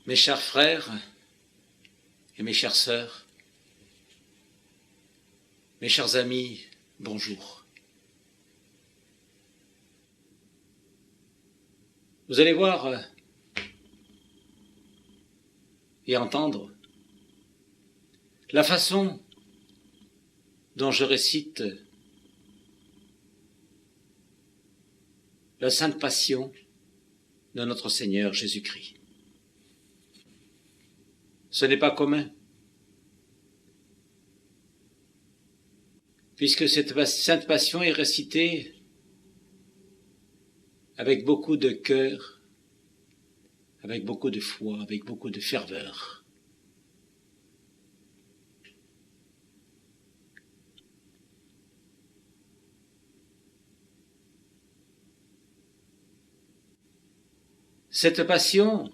Mes chers frères et mes chères sœurs, mes chers amis, bonjour. Vous allez voir et entendre la façon dont je récite la Sainte Passion de notre Seigneur Jésus-Christ. Ce n'est pas commun, puisque cette Sainte Passion est récitée avec beaucoup de cœur, avec beaucoup de foi, avec beaucoup de ferveur. Cette passion,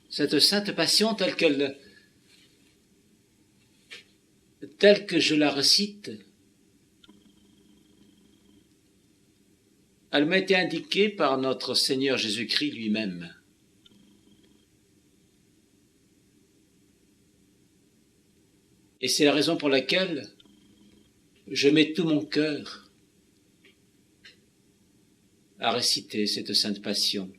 cette Sainte Passion telle que je la récite, elle m'a été indiquée par notre Seigneur Jésus-Christ lui-même. Et c'est la raison pour laquelle je mets tout mon cœur à réciter cette Sainte Passion.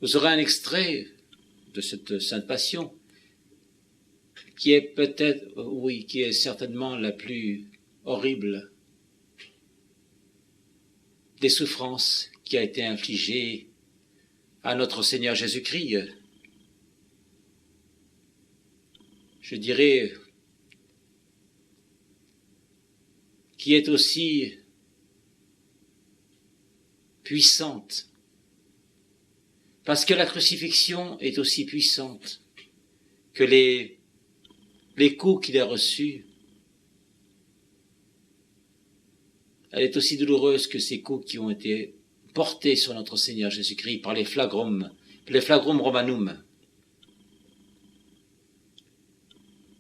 Vous aurez un extrait de cette Sainte Passion qui est peut-être, oui, qui est certainement la plus horrible des souffrances qui a été infligée à notre Seigneur Jésus-Christ. Je dirais, qui est aussi puissante, parce que la crucifixion est aussi puissante que les coups qu'il a reçus. Elle est aussi douloureuse que ces coups qui ont été portés sur notre Seigneur Jésus-Christ par les flagrum romanum.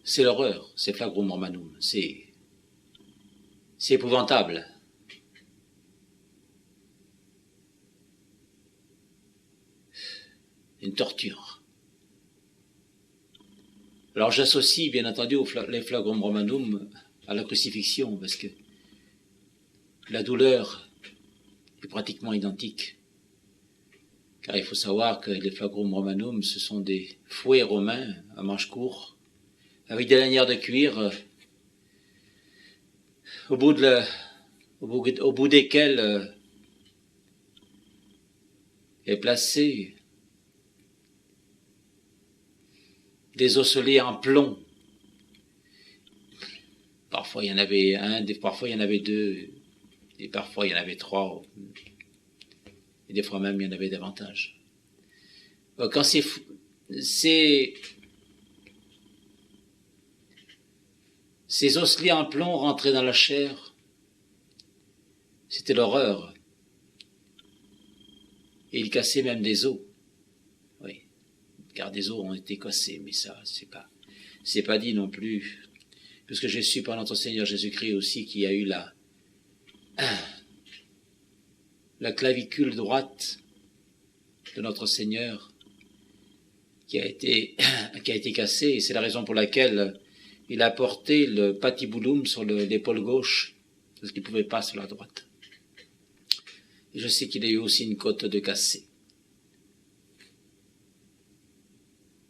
C'est l'horreur, ces flagrum romanum. C'est épouvantable. Une torture. Alors j'associe bien entendu les flagrum romanum à la crucifixion, parce que la douleur est pratiquement identique. Car il faut savoir que les flagrum romanum, ce sont des fouets romains à manches courtes, avec des lanières de cuir, au bout desquelles est placé des osselets en plomb. Parfois il y en avait un, parfois il y en avait deux, et parfois il y en avait trois, et des fois même il y en avait davantage. Quand ces osselets en plomb rentraient dans la chair, c'était l'horreur. Et ils cassaient même des os. Oui, car des os ont été cassés, mais ça, c'est pas dit non plus, puisque j'ai su par notre Seigneur Jésus-Christ aussi qu'il y a eu la clavicule droite de notre Seigneur qui a été cassée, et c'est la raison pour laquelle il a porté le patibulum sur l'épaule gauche, parce qu'il ne pouvait pas sur la droite. Et je sais qu'il a eu aussi une côte de cassée.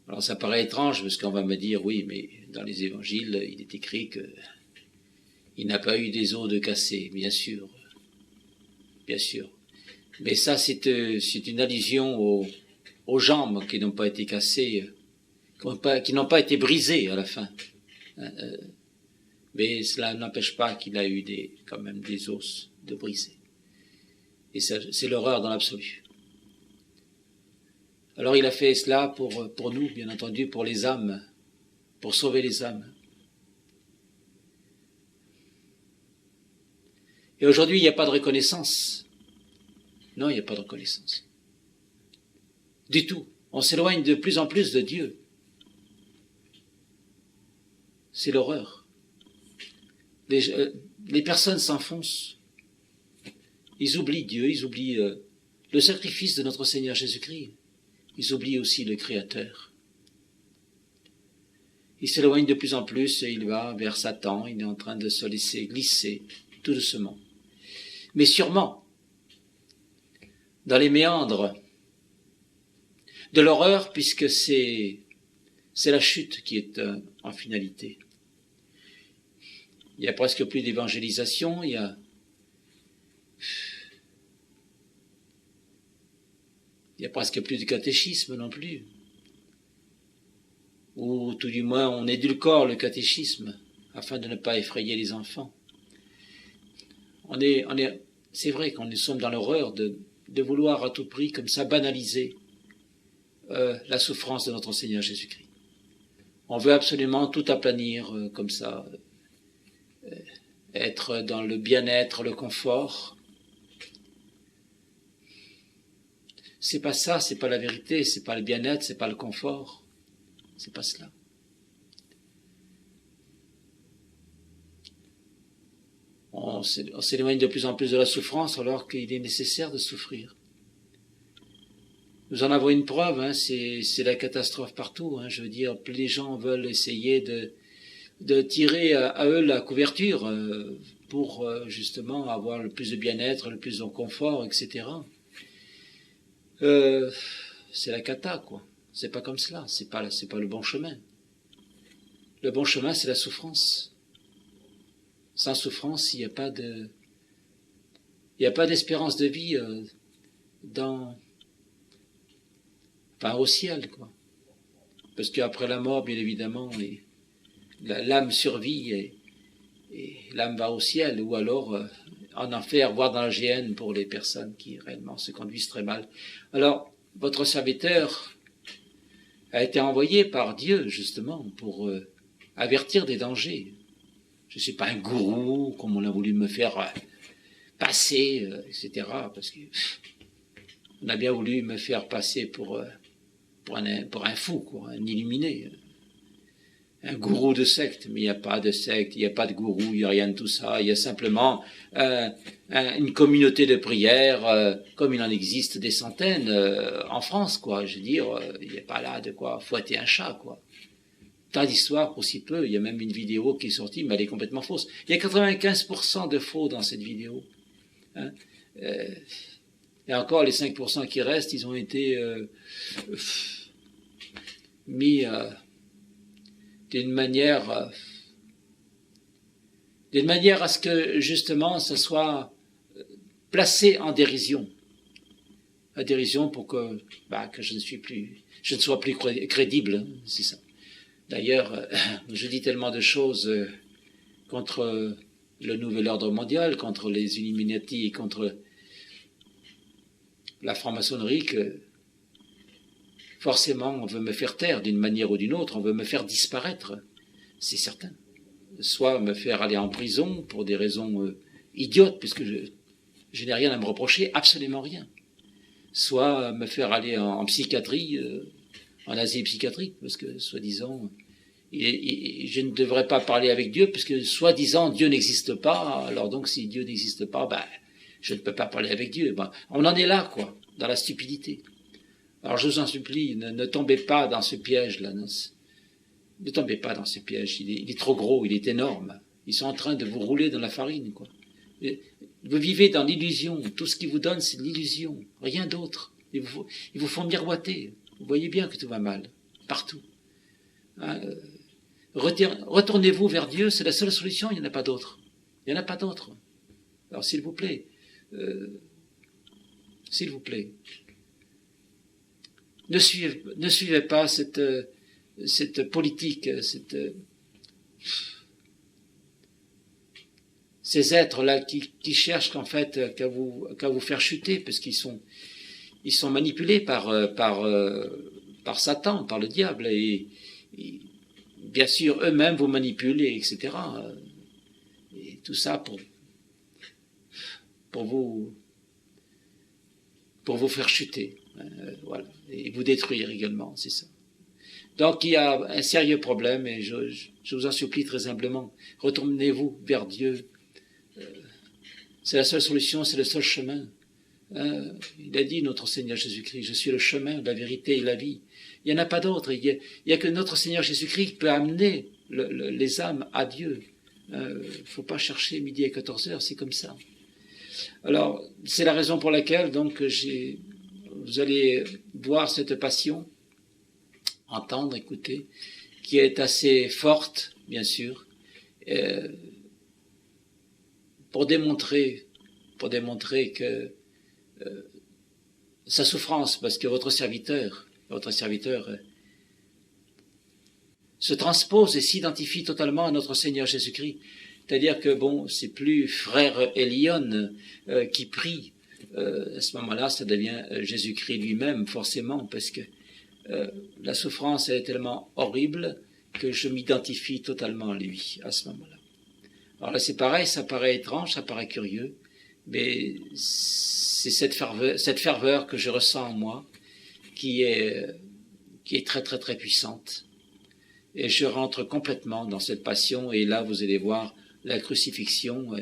Alors ça paraît étrange, parce qu'on va me dire, oui, mais dans les évangiles, il est écrit qu'il n'a pas eu des os de cassés, bien sûr. Bien sûr. Mais ça, c'est une allusion aux jambes qui n'ont pas été cassées, qui n'ont pas été brisées à la fin. Mais cela n'empêche pas qu'il a eu quand même des os de brisés. Et c'est l'horreur dans l'absolu. Alors il a fait cela pour nous, bien entendu, pour les âmes, pour sauver les âmes. Et aujourd'hui, il n'y a pas de reconnaissance. Non, il n'y a pas de reconnaissance. Du tout. On s'éloigne de plus en plus de Dieu. C'est l'horreur. Les personnes s'enfoncent. Ils oublient Dieu, ils oublient le sacrifice de notre Seigneur Jésus-Christ. Ils oublient aussi le Créateur. Il s'éloigne de plus en plus et il va vers Satan. Il est en train de se laisser glisser tout doucement. Mais sûrement, dans les méandres de l'horreur, puisque c'est la chute qui est en finalité. Il n'y a presque plus d'évangélisation, il y a presque plus de catéchisme non plus. Ou tout du moins on édulcore le catéchisme afin de ne pas effrayer les enfants. C'est vrai qu'on sommes dans l'horreur de vouloir à tout prix comme ça banaliser la souffrance de notre Seigneur Jésus-Christ. On veut absolument tout aplanir comme ça, être dans le bien-être, le confort. C'est pas ça, c'est pas la vérité, c'est pas le bien-être, c'est pas le confort. C'est pas cela. On s'éloigne de plus en plus de la souffrance alors qu'il est nécessaire de souffrir. Nous en avons une preuve, hein, c'est la catastrophe partout. Hein, je veux dire, plus les gens veulent essayer de tirer à eux la couverture pour justement avoir le plus de bien-être, le plus de confort, etc. C'est la cata, quoi. C'est pas comme cela, c'est pas le bon chemin. Le bon chemin, c'est la souffrance. Sans souffrance, il n'y a pas d'espérance de vie au ciel, quoi. Parce qu'après la mort, bien évidemment, l'âme survit et l'âme va au ciel, ou alors en enfer, voire dans la géhenne pour les personnes qui réellement se conduisent très mal. Alors, votre serviteur a été envoyé par Dieu, justement, pour avertir des dangers. Je ne suis pas un gourou, comme on a voulu me faire passer, etc. Parce que on a bien voulu me faire passer pour un fou, quoi, un illuminé. Un gourou de secte, mais il n'y a pas de secte, il n'y a pas de gourou, il n'y a rien de tout ça. Il y a simplement une communauté de prière, comme il en existe des centaines en France, quoi. Je veux dire, il n'y a pas là de quoi fouetter un chat, quoi. Tant d'histoires pour si peu. Il y a même une vidéo qui est sortie, mais elle est complètement fausse. Il y a 95% de faux dans cette vidéo. Hein. Et encore, les 5% qui restent, ils ont été mis d'une manière à ce que, justement, ce soit placé en dérision. En dérision pour que je ne sois plus crédible, hein, c'est ça. D'ailleurs, je dis tellement de choses contre le nouvel ordre mondial, contre les Illuminati et contre la franc-maçonnerie que forcément on veut me faire taire d'une manière ou d'une autre, on veut me faire disparaître, c'est certain. Soit me faire aller en prison pour des raisons idiotes, puisque je n'ai rien à me reprocher, absolument rien. Soit me faire aller en psychiatrie, en asile psychiatrique, parce que, soi-disant, je ne devrais pas parler avec Dieu, parce que, soi-disant, Dieu n'existe pas, alors donc, si Dieu n'existe pas, je ne peux pas parler avec Dieu. On en est là, quoi, dans la stupidité. Alors, je vous en supplie, ne tombez pas dans ce piège-là. Ne tombez pas dans ce piège, il est trop gros, il est énorme. Ils sont en train de vous rouler dans la farine, quoi. Vous vivez dans l'illusion, tout ce qu'ils vous donnent, c'est de l'illusion, rien d'autre. Ils vous font miroiter. Vous voyez bien que tout va mal, partout. Hein, retournez-vous vers Dieu, c'est la seule solution, il n'y en a pas d'autre. Il n'y en a pas d'autre. Alors s'il vous plaît, ne suivez pas cette politique, ces êtres-là qui cherchent qu'en fait qu'à vous faire chuter, parce qu'ils sont manipulés par Satan, par le diable, et bien sûr eux-mêmes vous manipulent, etc. Et tout ça pour vous faire chuter, voilà, et vous détruire également, c'est ça. Donc il y a un sérieux problème, et je vous en supplie très humblement, retournez-vous vers Dieu. C'est la seule solution, c'est le seul chemin. Il a dit, notre Seigneur Jésus-Christ, je suis le chemin, la vérité et la vie. Il n'y en a pas d'autre. Il n'y a que notre Seigneur Jésus-Christ qui peut amener les âmes à Dieu. Il ne faut pas chercher midi à 14 heures, c'est comme ça. Alors, c'est la raison pour laquelle, donc, vous allez voir cette passion, entendre, écouter, qui est assez forte, bien sûr, pour démontrer que sa souffrance, parce que votre serviteur se transpose et s'identifie totalement à notre Seigneur Jésus-Christ. C'est-à-dire que, bon, c'est plus frère Elion qui prie. À ce moment-là, ça devient Jésus-Christ lui-même, forcément, parce que la souffrance est tellement horrible que je m'identifie totalement à lui, à ce moment-là. Alors là, c'est pareil, ça paraît étrange, ça paraît curieux, mais c'est cette ferveur que je ressens en moi qui est très, très, très puissante. Et je rentre complètement dans cette passion, et là, vous allez voir la crucifixion.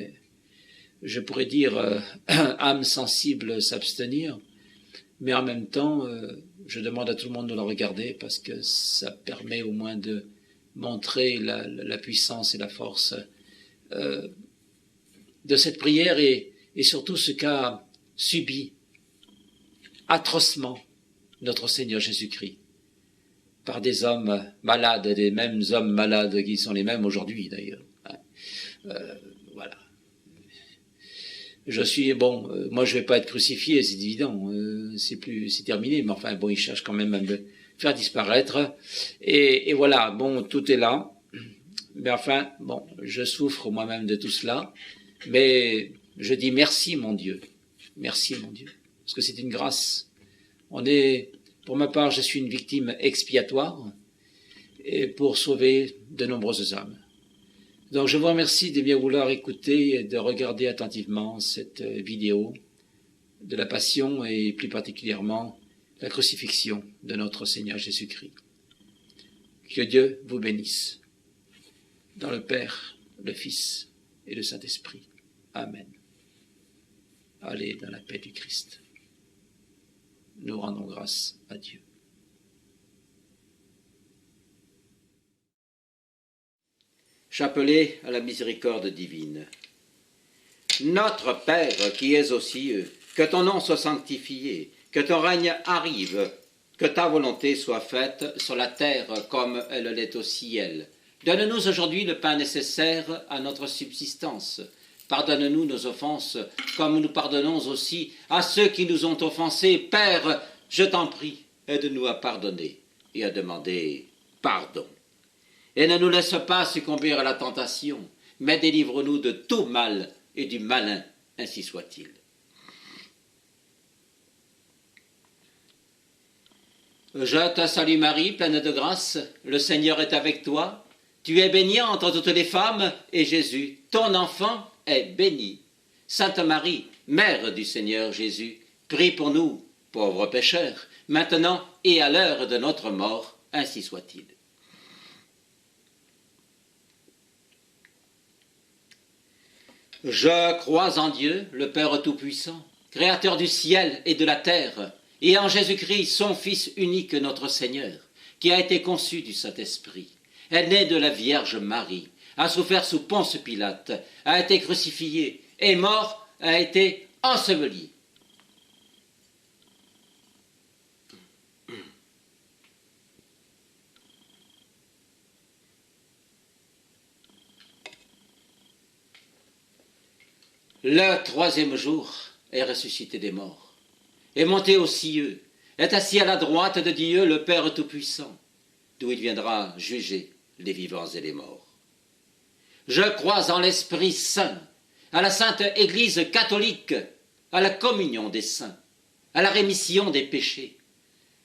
Je pourrais dire âme sensible s'abstenir, mais en même temps, je demande à tout le monde de le regarder parce que ça permet au moins de montrer la puissance et la force de cette prière et surtout ce qu'a subi atrocement notre Seigneur Jésus-Christ par des hommes malades, des mêmes hommes malades qui sont les mêmes aujourd'hui d'ailleurs. Voilà. Moi je vais pas être crucifié, c'est évident, c'est terminé, mais enfin bon, ils cherchent quand même à me faire disparaître, et voilà, bon, tout est là, mais enfin, bon, je souffre moi-même de tout cela, mais je dis merci mon Dieu, parce que c'est une grâce. Pour ma part, je suis une victime expiatoire, et pour sauver de nombreuses âmes. Donc je vous remercie de bien vouloir écouter et de regarder attentivement cette vidéo de la Passion et plus particulièrement la crucifixion de notre Seigneur Jésus-Christ. Que Dieu vous bénisse, dans le Père, le Fils et le Saint-Esprit. Amen. Allez dans la paix du Christ. Nous rendons grâce à Dieu. Chapelet à la miséricorde divine. Notre Père qui es aux cieux, que ton nom soit sanctifié, que ton règne arrive, que ta volonté soit faite sur la terre comme elle l'est au ciel. Donne-nous aujourd'hui le pain nécessaire à notre subsistance. Pardonne-nous nos offenses, comme nous pardonnons aussi à ceux qui nous ont offensés. Père, je t'en prie, aide-nous à pardonner et à demander pardon. Et ne nous laisse pas succomber à la tentation, mais délivre-nous de tout mal et du malin, ainsi soit-il. Je te salue Marie, pleine de grâce, le Seigneur est avec toi. Tu es bénie entre toutes les femmes, et Jésus, ton enfant, est béni. Sainte Marie, Mère du Seigneur Jésus, prie pour nous, pauvres pécheurs, maintenant et à l'heure de notre mort, ainsi soit-il. Je crois en Dieu, le Père Tout-Puissant, Créateur du ciel et de la terre, et en Jésus-Christ, son Fils unique, notre Seigneur, qui a été conçu du Saint-Esprit, est né de la Vierge Marie, a souffert sous Ponce Pilate, a été crucifié, est mort, a été enseveli. Le troisième jour est ressuscité des morts, est monté aux cieux, est assis à la droite de Dieu, le Père Tout-Puissant, d'où il viendra juger les vivants et les morts. Je crois en l'Esprit Saint, à la Sainte Église catholique, à la communion des saints, à la rémission des péchés,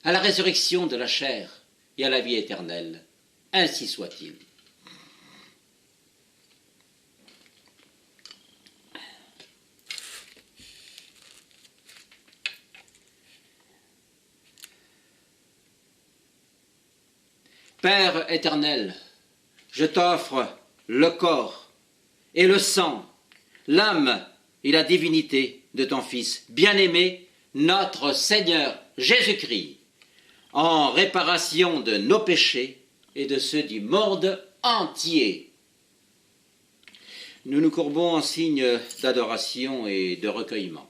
à la résurrection de la chair et à la vie éternelle. Ainsi soit-il. Père éternel, je t'offre le corps et le sang, l'âme et la divinité de ton Fils bien-aimé, notre Seigneur Jésus-Christ, en réparation de nos péchés et de ceux du monde entier. Nous nous courbons en signe d'adoration et de recueillement.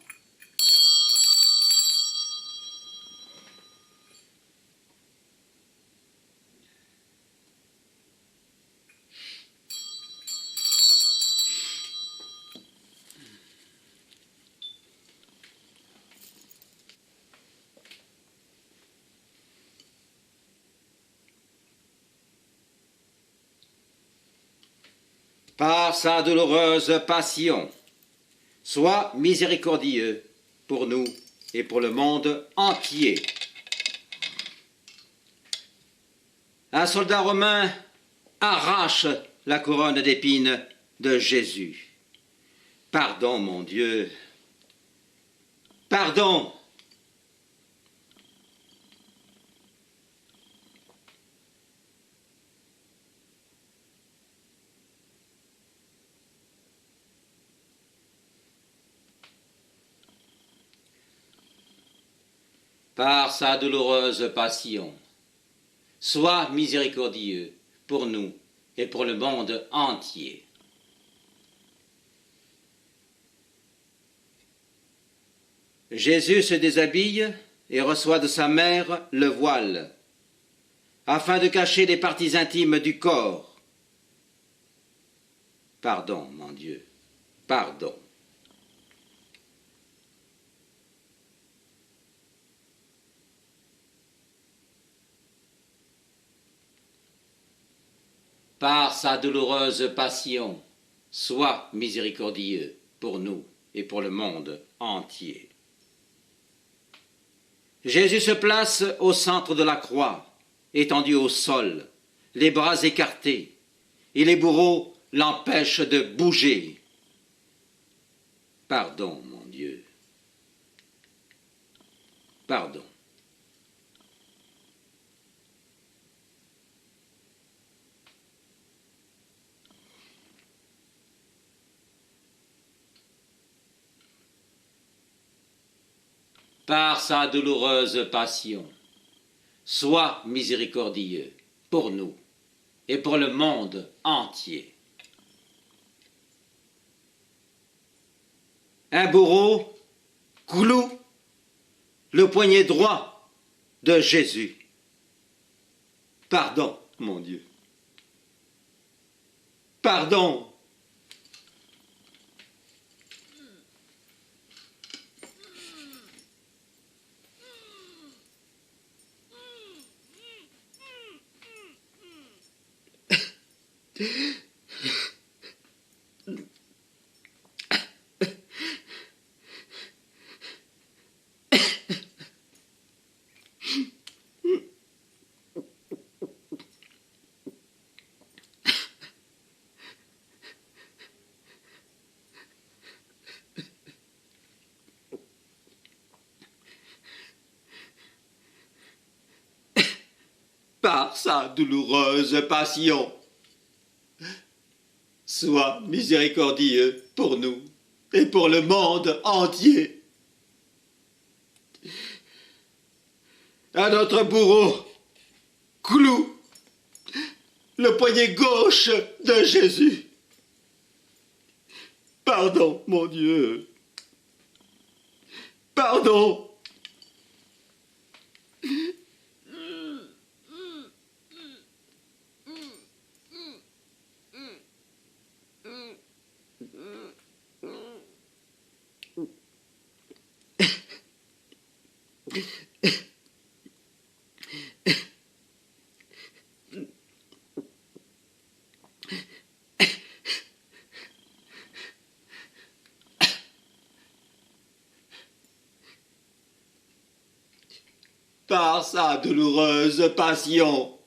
Par sa douloureuse passion, sois miséricordieux pour nous et pour le monde entier. Un soldat romain arrache la couronne d'épines de Jésus. Pardon, mon Dieu. Pardon. Par sa douloureuse passion, sois miséricordieux pour nous et pour le monde entier. Jésus se déshabille et reçoit de sa mère le voile, afin de cacher les parties intimes du corps. Pardon, mon Dieu, pardon. Par sa douloureuse passion, sois miséricordieux pour nous et pour le monde entier. Jésus se place au centre de la croix, étendu au sol, les bras écartés, et les bourreaux l'empêchent de bouger. Pardon, mon Dieu. Pardon. Par sa douloureuse passion, sois miséricordieux pour nous et pour le monde entier. Un bourreau cloue le poignet droit de Jésus. Pardon, mon Dieu. Pardon. Par sa douloureuse passion, sois miséricordieux pour nous et pour le monde entier. À notre bourreau, cloue le poignet gauche de Jésus. Pardon, mon Dieu. Pardon. Par sa douloureuse passion,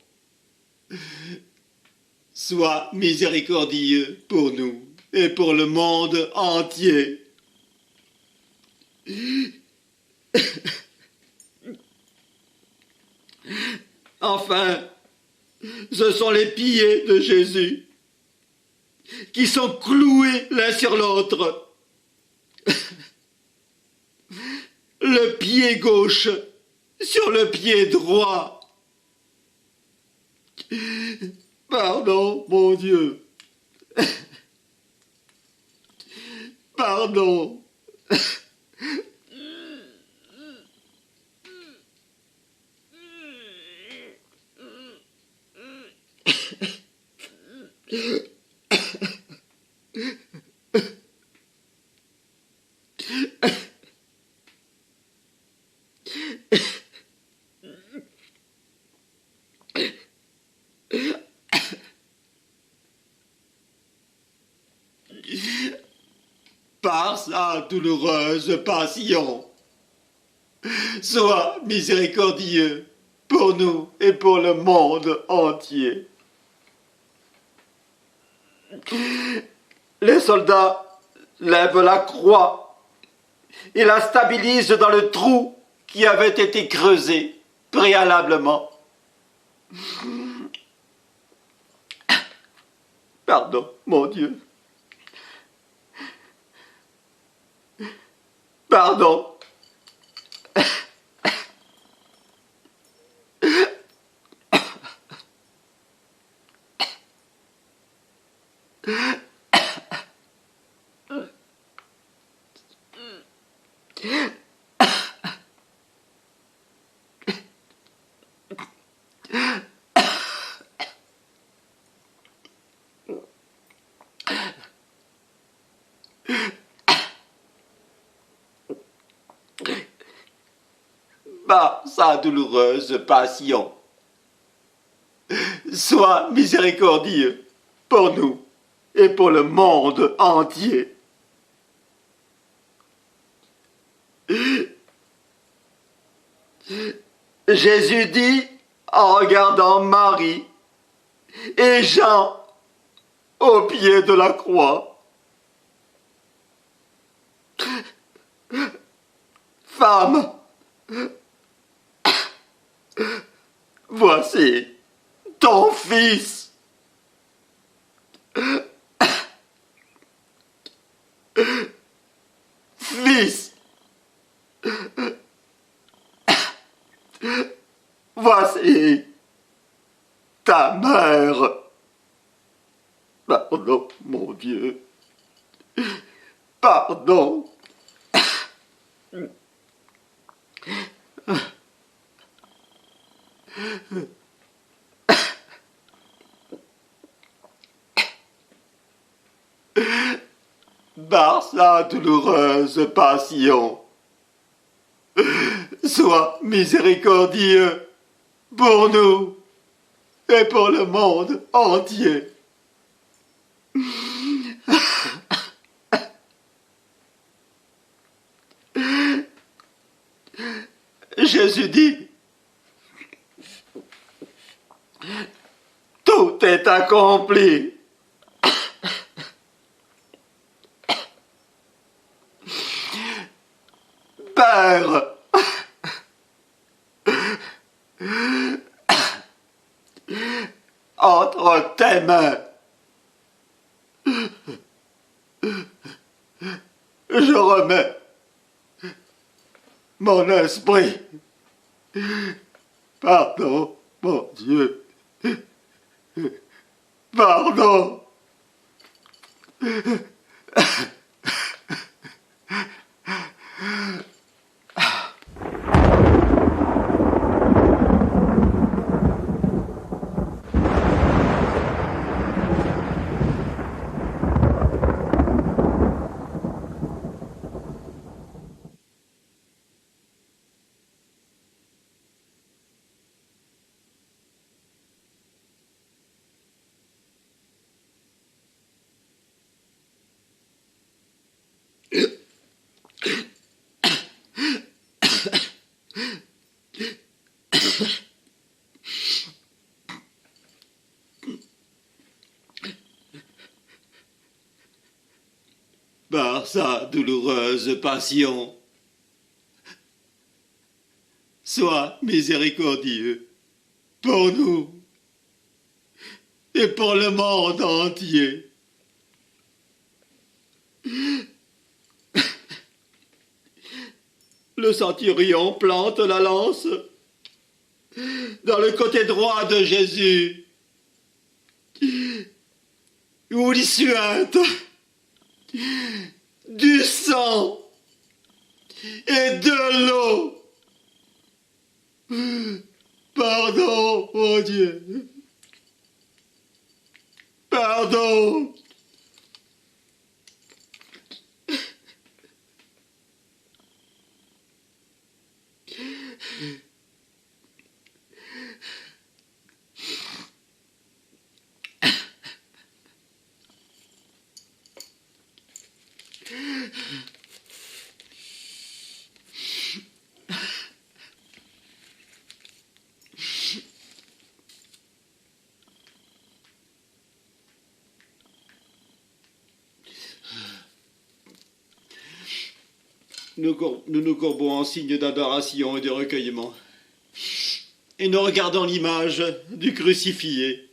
sois miséricordieux pour nous et pour le monde entier. Enfin, ce sont les pieds de Jésus qui sont cloués l'un sur l'autre. le pied gauche sur le pied droit. Pardon, mon Dieu. Pardon. Par sa douloureuse passion, sois miséricordieux pour nous et pour le monde entier. Les soldats lèvent la croix et la stabilisent dans le trou qui avait été creusé préalablement. Pardon, mon Dieu. Pardon. Par sa douloureuse passion, sois miséricordieux pour nous et pour le monde entier. Jésus dit en regardant Marie et Jean au pied de la croix: Femme, voici ton fils. Fils, voici ta mère. Pardon, mon Dieu. Pardon. Par sa douloureuse passion, sois miséricordieux pour nous et pour le monde entier. Jésus dit: tout est accompli. Père, entre tes mains, je remets mon esprit. Pardon, mon Dieu. Pardon. Par sa douloureuse passion, sois miséricordieux pour nous et pour le monde entier. le centurion plante la lance dans le côté droit de Jésus, où il suinte du sang et de l'eau. Pardon, mon Dieu. Pardon. Nous nous courbons en signe d'adoration et de recueillement, et nous regardons l'image du crucifié.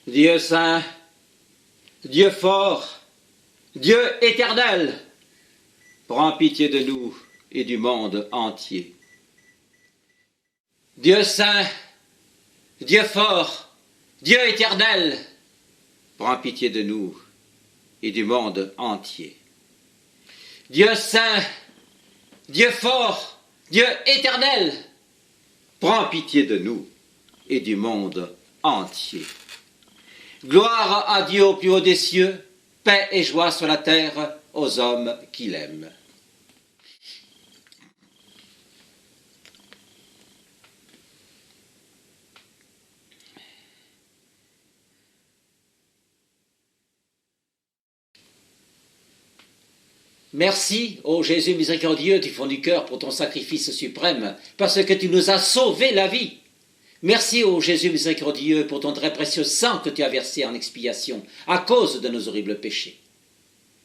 Dieu saint, Dieu fort, Dieu éternel, prends pitié de nous et du monde entier. Dieu saint, Dieu fort, Dieu éternel, prends pitié de nous et du monde entier. Dieu saint, Dieu fort, Dieu éternel, prends pitié de nous et du monde entier. Gloire à Dieu au plus haut des cieux, paix et joie sur la terre aux hommes qu'il aime. Merci, ô Jésus miséricordieux du fond du cœur, pour ton sacrifice suprême, parce que tu nous as sauvé la vie. Merci, ô Jésus miséricordieux, pour ton très précieux sang que tu as versé en expiation à cause de nos horribles péchés.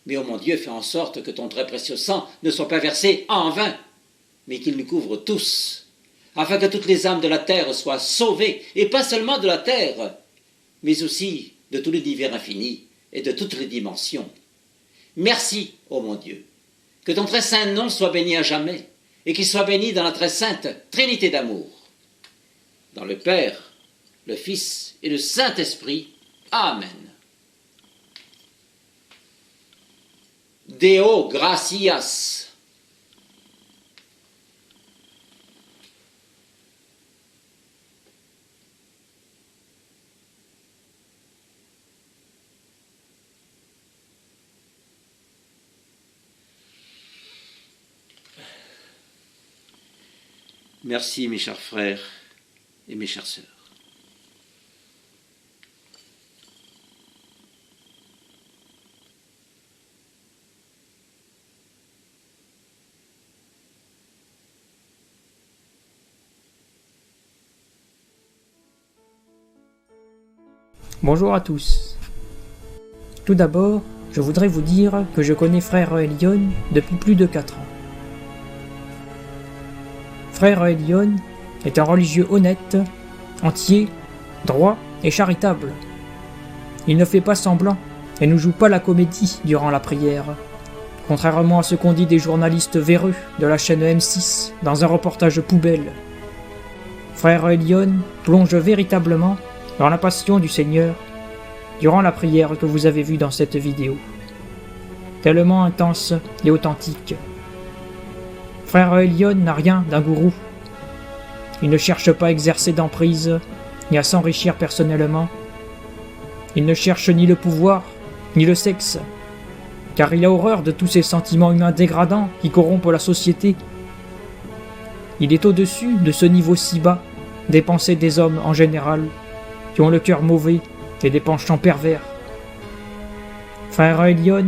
Mais, ô mon Dieu, fais en sorte que ton très précieux sang ne soit pas versé en vain, mais qu'il nous couvre tous, afin que toutes les âmes de la terre soient sauvées, et pas seulement de la terre, mais aussi de tout l'univers infini et de toutes les dimensions. Merci, ô mon Dieu, que ton très saint nom soit béni à jamais, et qu'il soit béni dans la très sainte Trinité d'amour. Dans le Père, le Fils et le Saint-Esprit. Amen. Deo gratias. Merci, mes chers frères et mes chères sœurs. Bonjour à tous. Tout d'abord, je voudrais vous dire que je connais frère Elion depuis plus de 4 ans. Frère Elion est un religieux honnête, entier, droit et charitable. Il ne fait pas semblant et ne joue pas la comédie durant la prière, contrairement à ce qu'ont dit des journalistes véreux de la chaîne M6 dans un reportage poubelle. Frère Elion plonge véritablement dans la passion du Seigneur durant la prière que vous avez vue dans cette vidéo. Tellement intense et authentique. Frère Elion n'a rien d'un gourou. Il ne cherche pas à exercer d'emprise, ni à s'enrichir personnellement. Il ne cherche ni le pouvoir, ni le sexe, car il a horreur de tous ces sentiments humains dégradants qui corrompent la société. Il est au-dessus de ce niveau si bas des pensées des hommes en général, qui ont le cœur mauvais et des penchants pervers. Frère Elion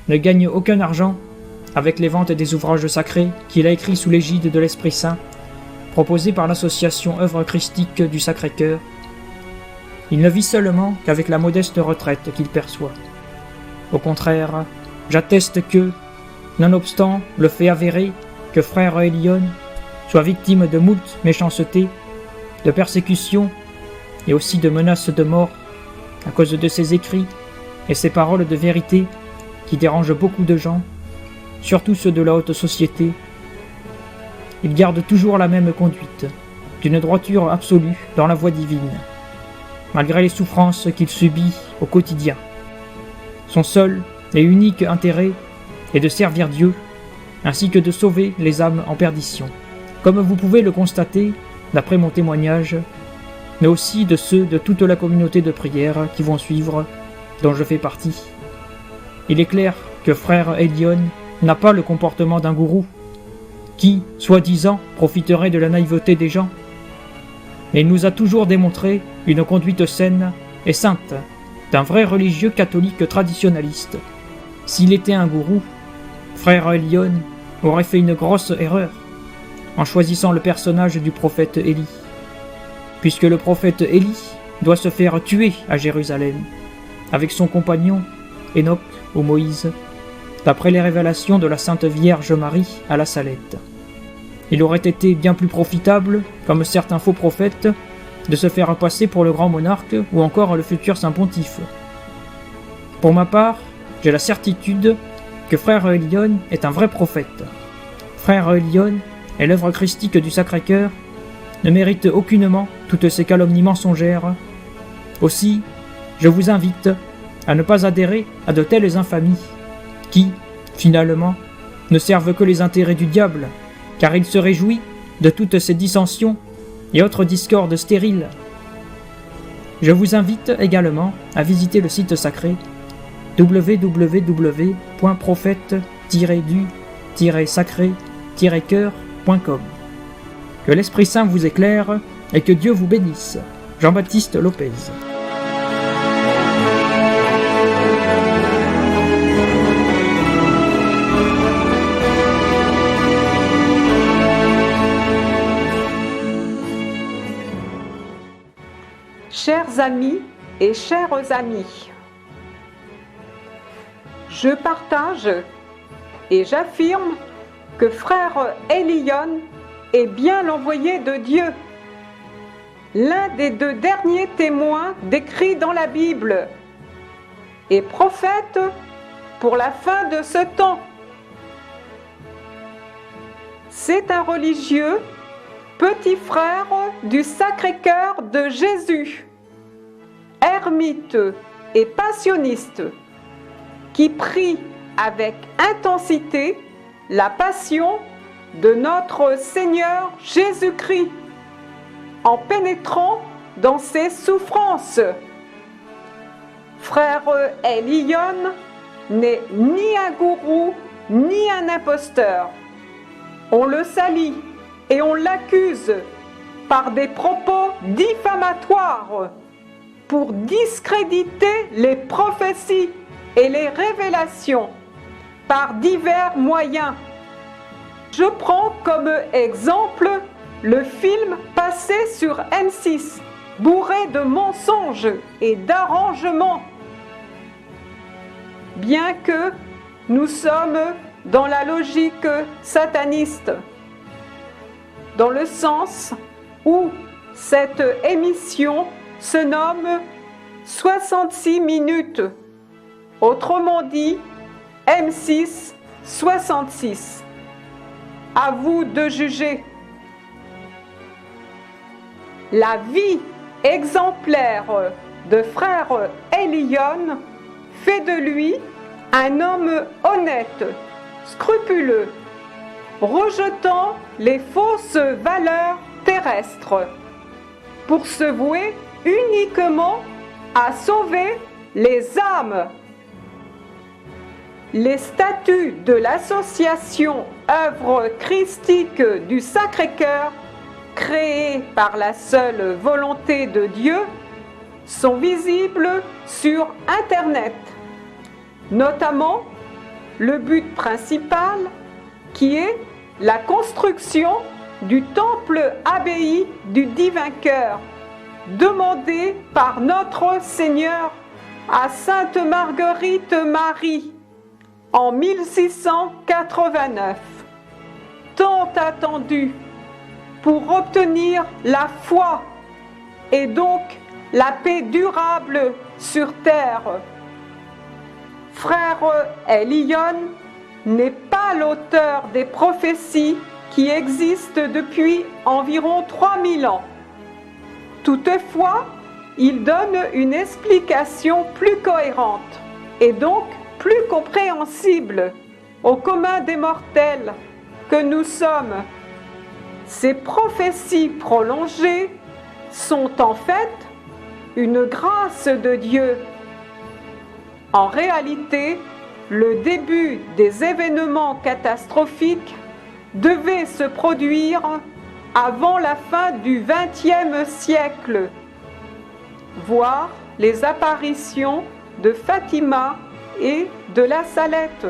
ne gagne aucun argent avec les ventes des ouvrages sacrés qu'il a écrits sous l'égide de l'Esprit Saint, proposés par l'association Œuvre Christique du Sacré-Cœur. Il ne vit seulement qu'avec la modeste retraite qu'il perçoit. Au contraire, j'atteste que, nonobstant le fait avéré que Frère Elion soit victime de moult méchanceté, de persécutions et aussi de menaces de mort à cause de ses écrits et ses paroles de vérité qui dérangent beaucoup de gens, surtout ceux de la haute société, il garde toujours la même conduite, d'une droiture absolue dans la voie divine, malgré les souffrances qu'il subit au quotidien. Son seul et unique intérêt est de servir Dieu, ainsi que de sauver les âmes en perdition, comme vous pouvez le constater d'après mon témoignage, mais aussi de ceux de toute la communauté de prière qui vont suivre, dont je fais partie. Il est clair que Frère Elion n'a pas le comportement d'un gourou, qui, soi-disant, profiterait de la naïveté des gens. Mais il nous a toujours démontré une conduite saine et sainte d'un vrai religieux catholique traditionnaliste. S'il était un gourou, Frère Elion aurait fait une grosse erreur en choisissant le personnage du prophète Élie, puisque le prophète Élie doit se faire tuer à Jérusalem, avec son compagnon Enoch ou Moïse, d'après les révélations de la Sainte Vierge Marie à la Salette. Il aurait été bien plus profitable, comme certains faux prophètes, de se faire passer pour le grand monarque ou encore le futur saint pontife. Pour ma part, j'ai la certitude que Frère Elion est un vrai prophète. Frère Elion et l'œuvre christique du Sacré-Cœur ne méritent aucunement toutes ces calomnies mensongères. Aussi, je vous invite à ne pas adhérer à de telles infamies, qui, finalement, ne servent que les intérêts du diable, car il se réjouit de toutes ces dissensions et autres discordes stériles. Je vous invite également à visiter le site sacré www.prophète-du-sacré-cœur.com. Que l'Esprit Saint vous éclaire et que Dieu vous bénisse. Jean-Baptiste Lopez. Chers amis et chères amies, je partage et j'affirme que Frère Elion est bien l'envoyé de Dieu, l'un des 2 derniers témoins décrits dans la Bible, et prophète pour la fin de ce temps. C'est un religieux, petit frère du Sacré-Cœur de Jésus, ermite et passionniste, qui prie avec intensité la passion de notre Seigneur Jésus-Christ, en pénétrant dans ses souffrances. Frère Elion n'est ni un gourou, ni un imposteur. On le salit et on l'accuse par des propos diffamatoires pour discréditer les prophéties et les révélations par divers moyens. Je prends comme exemple le film passé sur M6, bourré de mensonges et d'arrangements. Bien que nous sommes dans la logique sataniste. dans le sens où cette émission se nomme 66 minutes, autrement dit M6 66. À vous de juger. La vie exemplaire de frère Elion fait de lui un homme honnête, scrupuleux, rejetant les fausses valeurs terrestres, pour se vouer uniquement à sauver les âmes. Les statuts de l'association œuvre christique du Sacré-Cœur, créée par la seule volonté de Dieu, sont visibles sur Internet, notamment le but principal qui est la construction du temple-abbaye du Divin Cœur, demandé par notre Seigneur à Sainte Marguerite Marie en 1689, tant attendu pour obtenir la foi et donc la paix durable sur terre. Frère Elion n'est pas l'auteur des prophéties qui existent depuis environ 3000 ans. Toutefois, il donne une explication plus cohérente et donc plus compréhensible au commun des mortels que nous sommes. Ces prophéties prolongées sont en fait une grâce de Dieu. En réalité, le début des événements catastrophiques devait se produire avant la fin du XXe siècle, voire les apparitions de Fatima et de la Salette.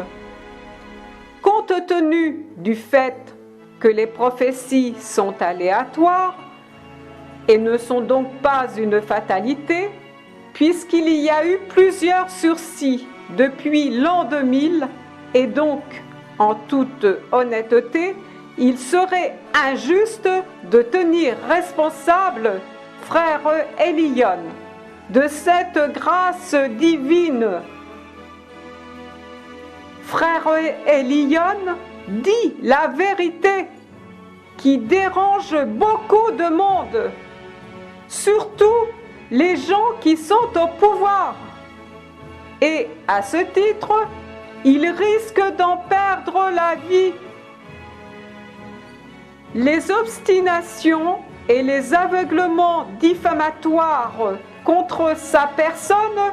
Compte tenu du fait que les prophéties sont aléatoires et ne sont donc pas une fatalité, puisqu'il y a eu plusieurs sursis depuis l'an 2000, et donc, en toute honnêteté, il serait injuste de tenir responsable frère Elion de cette grâce divine. Frère Elion dit la vérité qui dérange beaucoup de monde, surtout les gens qui sont au pouvoir. Et à ce titre, il risque d'en perdre la vie. Les obstinations et les aveuglements diffamatoires contre sa personne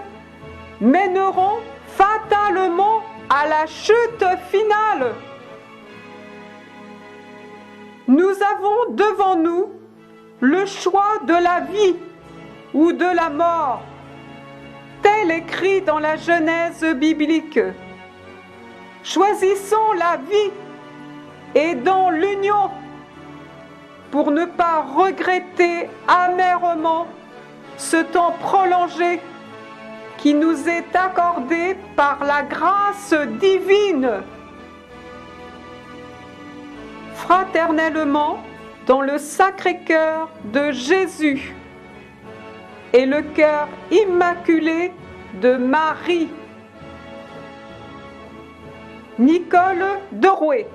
mèneront fatalement à la chute finale. Nous avons devant nous le choix de la vie ou de la mort, tel écrit dans la Genèse biblique. Choisissons la vie et dans l'union pour ne pas regretter amèrement ce temps prolongé qui nous est accordé par la grâce divine. Fraternellement, dans le Sacré-Cœur de Jésus et le cœur immaculé de Marie. Nicole Derouet.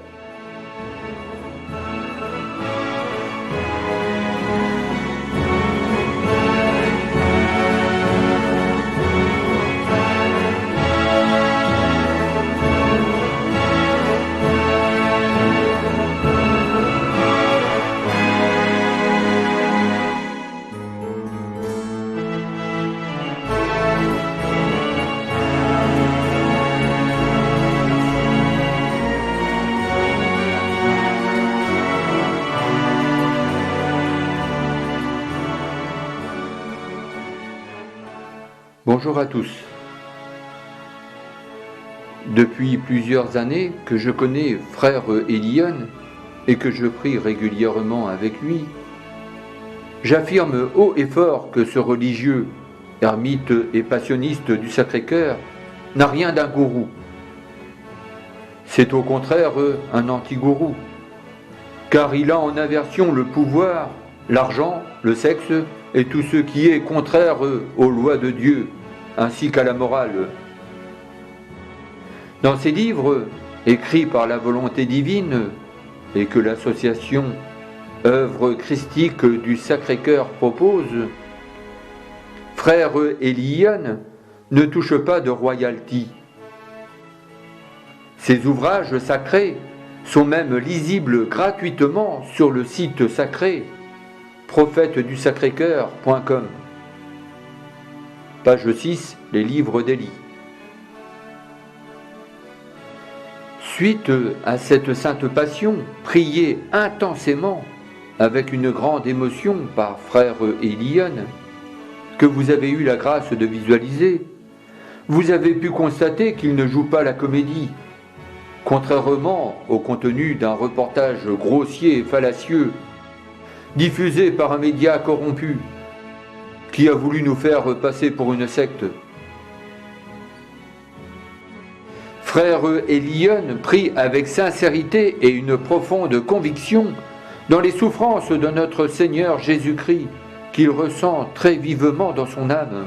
Bonjour à tous. Depuis plusieurs années que je connais frère Elion et que je prie régulièrement avec lui, j'affirme haut et fort que ce religieux, ermite et passionniste du Sacré-Cœur, n'a rien d'un gourou. C'est au contraire un anti-gourou, car il a en aversion le pouvoir, l'argent, le sexe et tout ce qui est contraire aux lois de Dieu, ainsi qu'à la morale. Dans ces livres, écrits par la volonté divine, et que l'association œuvre christique du Sacré-Cœur propose, Frère Eliyon ne touche pas de royalty. Ces ouvrages sacrés sont même lisibles gratuitement sur le site sacré prophètedusacrécœur.com. Page 6, les livres d'Élie. Suite à cette sainte passion, priée intensément avec une grande émotion par Frère Eliyon, que vous avez eu la grâce de visualiser, vous avez pu constater qu'il ne joue pas la comédie, contrairement au contenu d'un reportage grossier et fallacieux, diffusé par un média corrompu, qui a voulu nous faire passer pour une secte. Frère Eliyon prie avec sincérité et une profonde conviction dans les souffrances de notre Seigneur Jésus-Christ, qu'il ressent très vivement dans son âme.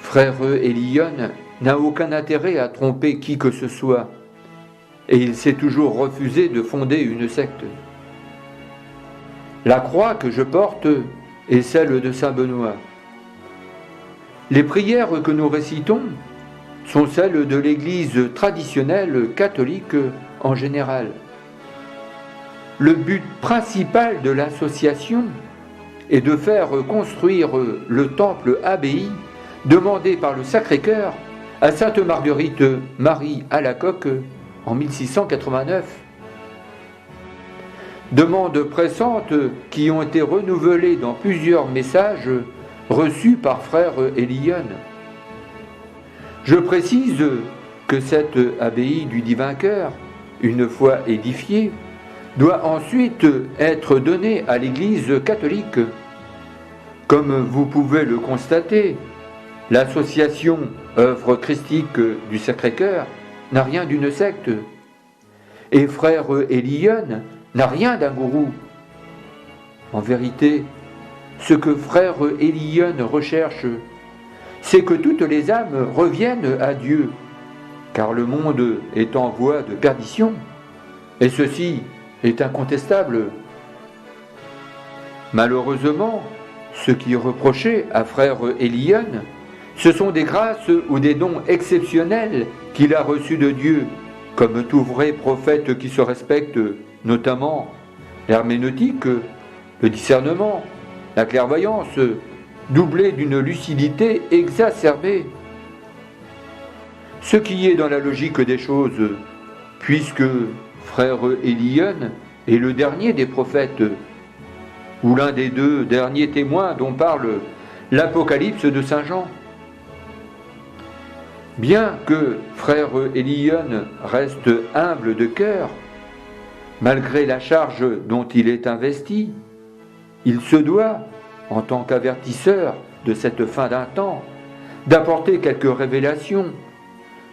Frère Eliyon n'a aucun intérêt à tromper qui que ce soit, et il s'est toujours refusé de fonder une secte. La croix que je porte est celle de Saint Benoît. Les prières que nous récitons sont celles de l'Église traditionnelle catholique en général. Le but principal de l'association est de faire construire le temple abbaye demandé par le Sacré-Cœur à Sainte Marguerite Marie Alacoque en 1689. Demandes pressantes qui ont été renouvelées dans plusieurs messages reçus par Frère Eliyon. Je précise que cette abbaye du Divin Cœur, une fois édifiée, doit ensuite être donnée à l'Église catholique. Comme vous pouvez le constater, l'association œuvre christique du Sacré-Cœur n'a rien d'une secte, et Frère Eliyon n'a rien d'un gourou. En vérité, ce que Frère Eliyon recherche, c'est que toutes les âmes reviennent à Dieu, car le monde est en voie de perdition, et ceci est incontestable. Malheureusement, ce qui est reproché à Frère Eliyon, ce sont des grâces ou des dons exceptionnels qu'il a reçus de Dieu, comme tout vrai prophète qui se respecte, notamment l'herméneutique, le discernement, la clairvoyance, doublée d'une lucidité exacerbée. Ce qui est dans la logique des choses, puisque Frère Eliyon est le dernier des prophètes, ou l'un des deux derniers témoins dont parle l'Apocalypse de Saint Jean. Bien que Frère Eliyon reste humble de cœur, malgré la charge dont il est investi, il se doit, en tant qu'avertisseur de cette fin d'un temps, d'apporter quelques révélations,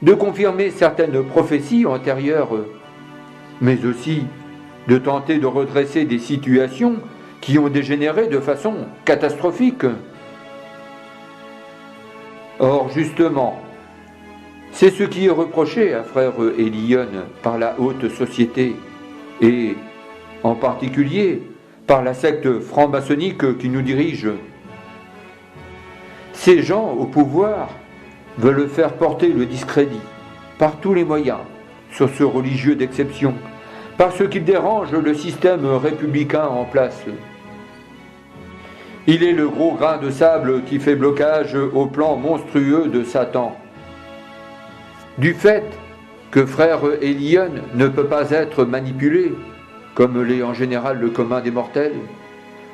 de confirmer certaines prophéties antérieures, mais aussi de tenter de redresser des situations qui ont dégénéré de façon catastrophique. Or, justement, c'est ce qui est reproché à Frère Eliyon par la haute société, et en particulier par la secte franc-maçonnique qui nous dirige. Ces gens au pouvoir veulent faire porter le discrédit par tous les moyens sur ce religieux d'exception, parce qu'il dérange le système républicain en place. Il est le gros grain de sable qui fait blocage au plan monstrueux de Satan. Du fait que Frère Eliyon ne peut pas être manipulé, comme l'est en général le commun des mortels,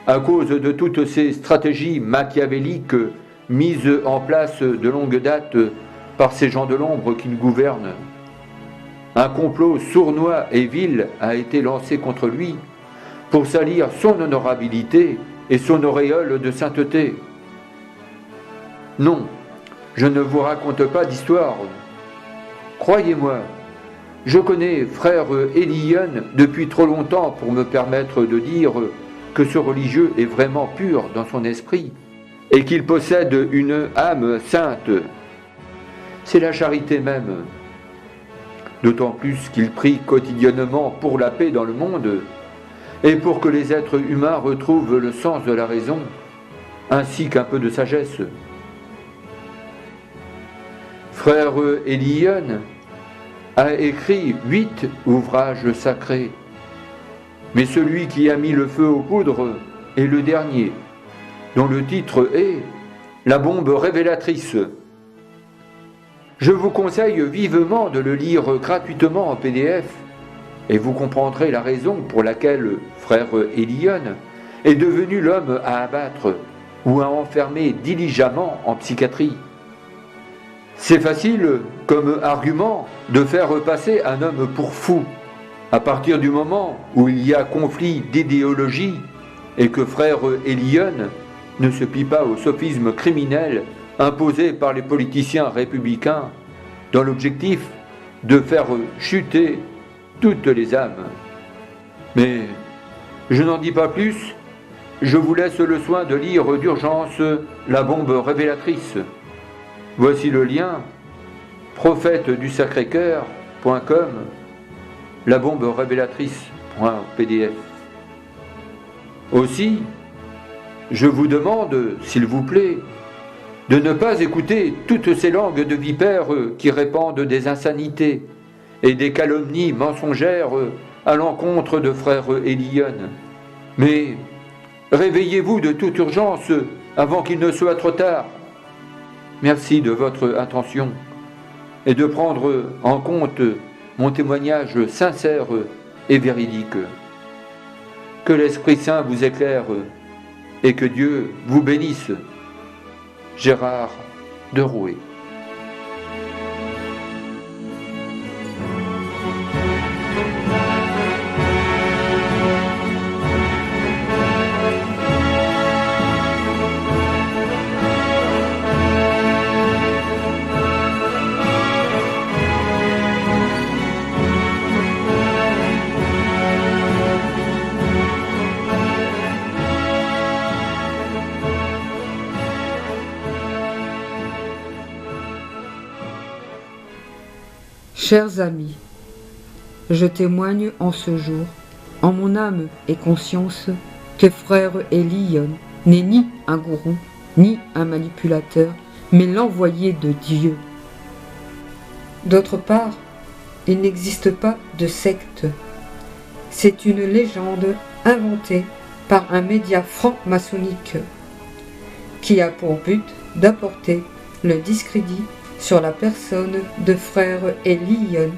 à cause de toutes ces stratégies machiavéliques mises en place de longue date par ces gens de l'ombre qui nous gouvernent. Un complot sournois et vil a été lancé contre lui pour salir son honorabilité et son auréole de sainteté. Non, je ne vous raconte pas d'histoire. Croyez-moi, je connais frère Elion depuis trop longtemps pour me permettre de dire que ce religieux est vraiment pur dans son esprit et qu'il possède une âme sainte. C'est la charité même. D'autant plus qu'il prie quotidiennement pour la paix dans le monde et pour que les êtres humains retrouvent le sens de la raison, ainsi qu'un peu de sagesse. Frère Elion a écrit 8 ouvrages sacrés, mais celui qui a mis le feu aux poudres est le dernier, dont le titre est « La bombe révélatrice ». Je vous conseille vivement de le lire gratuitement en PDF, et vous comprendrez la raison pour laquelle frère Elion est devenu l'homme à abattre ou à enfermer diligemment en psychiatrie. C'est facile, comme argument, de faire passer un homme pour fou, à partir du moment où il y a conflit d'idéologie et que frère Elion ne se plie pas au sophisme criminel imposé par les politiciens républicains dans l'objectif de faire chuter toutes les âmes. Mais je n'en dis pas plus, je vous laisse le soin de lire d'urgence La bombe révélatrice. Voici le lien, prophète-du-Sacré-Cœur.com, la bombe révélatrice.pdf. Aussi, je vous demande, s'il vous plaît, de ne pas écouter toutes ces langues de vipères qui répandent des insanités et des calomnies mensongères à l'encontre de frère Elion. Mais réveillez-vous de toute urgence avant qu'il ne soit trop tard. Merci de votre attention et de prendre en compte mon témoignage sincère et véridique. Que l'Esprit Saint vous éclaire et que Dieu vous bénisse. Gérard de Rouet. Chers amis, je témoigne en ce jour, en mon âme et conscience, que frère Elion n'est ni un gourou, ni un manipulateur, mais l'envoyé de Dieu. D'autre part, il n'existe pas de secte. C'est une légende inventée par un média franc-maçonnique qui a pour but d'apporter le discrédit sur la personne de frère Elion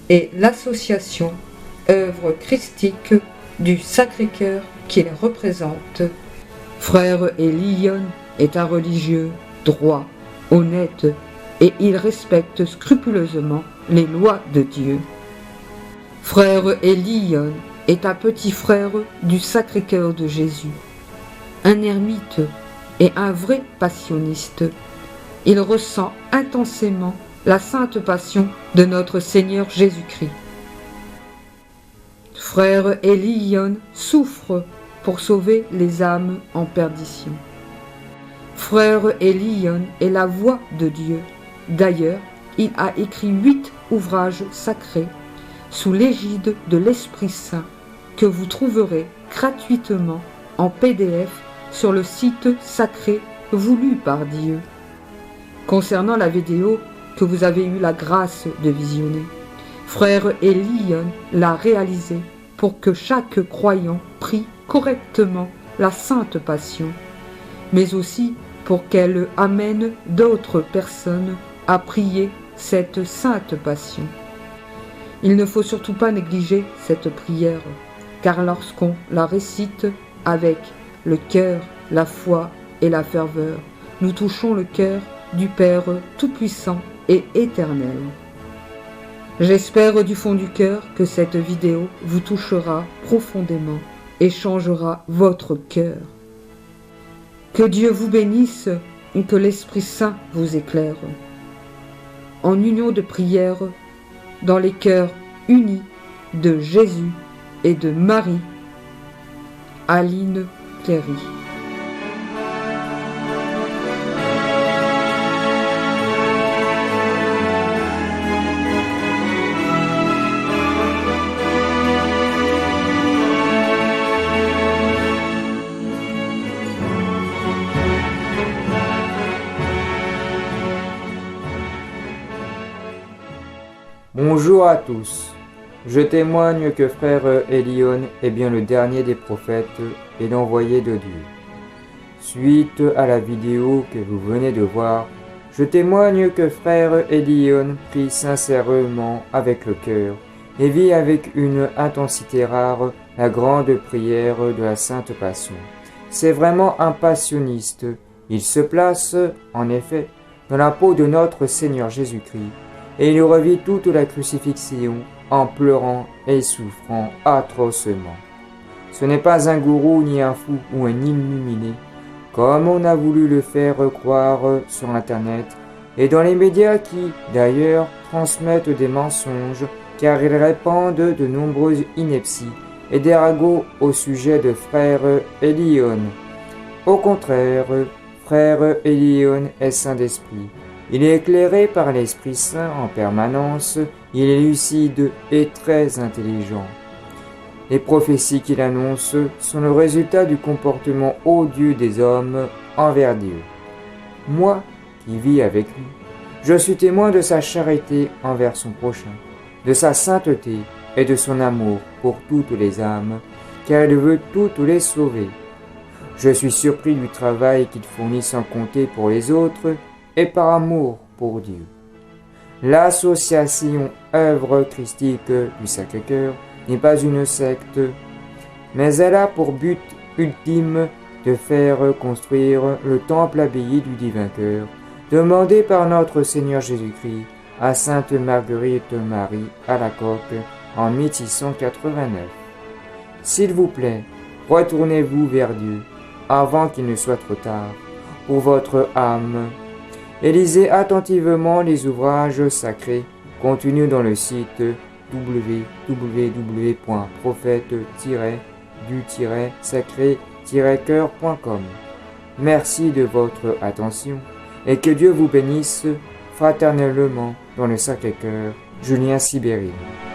et l'association œuvre christique du Sacré-Cœur qu'il représente. Frère Elion est un religieux droit, honnête et il respecte scrupuleusement les lois de Dieu. Frère Elion est un petit frère du Sacré-Cœur de Jésus, un ermite et un vrai passionniste. Il ressent intensément la sainte passion de notre Seigneur Jésus-Christ. Frère Elion souffre pour sauver les âmes en perdition. Frère Elion est la voix de Dieu. D'ailleurs, il a écrit 8 ouvrages sacrés sous l'égide de l'Esprit Saint que vous trouverez gratuitement en PDF sur le site sacré voulu par Dieu. Concernant la vidéo que vous avez eu la grâce de visionner, frère Elion l'a réalisée pour que chaque croyant prie correctement la Sainte Passion, mais aussi pour qu'elle amène d'autres personnes à prier cette Sainte Passion. Il ne faut surtout pas négliger cette prière, car lorsqu'on la récite avec le cœur, la foi et la ferveur, nous touchons le cœur du Père Tout-Puissant et Éternel. J'espère du fond du cœur que cette vidéo vous touchera profondément et changera votre cœur. Que Dieu vous bénisse et que l'Esprit Saint vous éclaire. En union de prière, dans les cœurs unis de Jésus et de Marie. Aline Cléry. Bonjour à tous. Je témoigne que frère Elion est bien le dernier des prophètes et l'envoyé de Dieu. Suite à la vidéo que vous venez de voir, je témoigne que frère Elion prie sincèrement avec le cœur et vit avec une intensité rare la grande prière de la Sainte Passion. C'est vraiment un passionniste. Il se place, en effet, dans la peau de notre Seigneur Jésus-Christ et il revit toute la crucifixion en pleurant et souffrant atrocement. Ce n'est pas un gourou ni un fou ou un illuminé, comme on a voulu le faire croire sur Internet et dans les médias qui, d'ailleurs, transmettent des mensonges car ils répandent de nombreuses inepties et des ragots au sujet de frère Elion. Au contraire, frère Elion est saint d'esprit. Il est éclairé par l'Esprit Saint en permanence, il est lucide et très intelligent. Les prophéties qu'il annonce sont le résultat du comportement odieux des hommes envers Dieu. Moi, qui vis avec lui, je suis témoin de sa charité envers son prochain, de sa sainteté et de son amour pour toutes les âmes, car il veut toutes les sauver. Je suis surpris du travail qu'il fournit sans compter pour les autres, et par amour pour Dieu. L'association œuvre christique du Sacré-Cœur n'est pas une secte, mais elle a pour but ultime de faire construire le temple abbaye du Divin Cœur, demandé par notre Seigneur Jésus-Christ à Sainte Marguerite Marie Alacoque en 1689. S'il vous plaît, retournez-vous vers Dieu avant qu'il ne soit trop tard pour votre âme. Et lisez attentivement les ouvrages sacrés contenus dans le site www.prophète-du-sacré-cœur.com. Merci de votre attention et que Dieu vous bénisse fraternellement dans le Sacré-Cœur. Julien Sibérine.